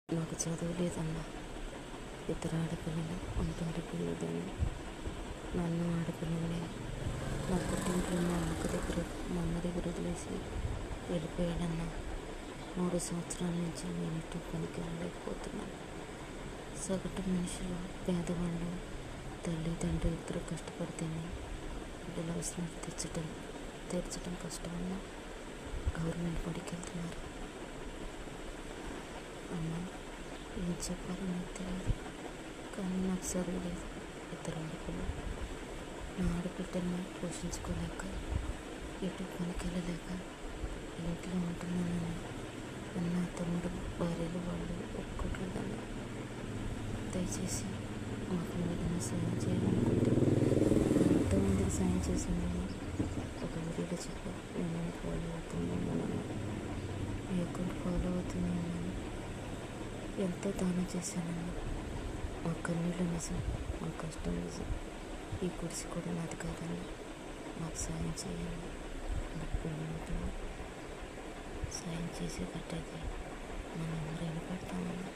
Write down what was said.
నాకు చదువు లేదన్నా. ఇద్దరు ఆడపిల్లలు ఉంటుంటే పిల్లదని నన్ను ఆడపిల్లల్ని నా పుట్టింట్లో మా అమ్మ దగ్గర వదిలేసి వెళ్ళిపోయాడన్నా. 3 సంవత్సరాల నుంచి నేను ఇటు పనికి వెళ్ళలేకపోతున్నాను. సగటు మనుషులు, పేదవాళ్ళు, తల్లిదండ్రులు ఇద్దరు కష్టపడితేనే బిడ్డల అవసరం తీర్చడం కష్టమన్నా గవర్నమెంట్ బడికి వెళ్తున్నారు. అమ్మ, ఏం చెప్పాలో నాకు తెలియదు, కానీ నాకు చదువు లేదు. ఇద్దరు ఆడపిల్లలు, నా ఆడబిడ్డల్ని పోషించుకోలేక ఎటు పనికి వెళ్ళలేక ఇంట్లో ఉంటున్నానని అన్న, తమ్ముడు, భార్యలు వాళ్ళు ఒప్పుకోవట్లేదన్న. దయచేసి మాకు ఏదైనా సాయం చేయాలనుకుంటే ఎంతోమందికి సాయం చేశానని ఒక వీడియోలో చెప్పారు. నేను ఫాలో అవుతున్నాను, మీ అకౌంట్ ఫాలో అవుతున్నాను, ఎంతో దానం చేశానన్న. మా కన్నీళ్ళు నిజం, మా కష్టం నిజం. ఈ కుడిసి కూడా నాది కాదన్న. మాకు సాయం చేయాలి. సాయం చేసి కట్టేది మనం ఎవరైనా పెడతామన్నా.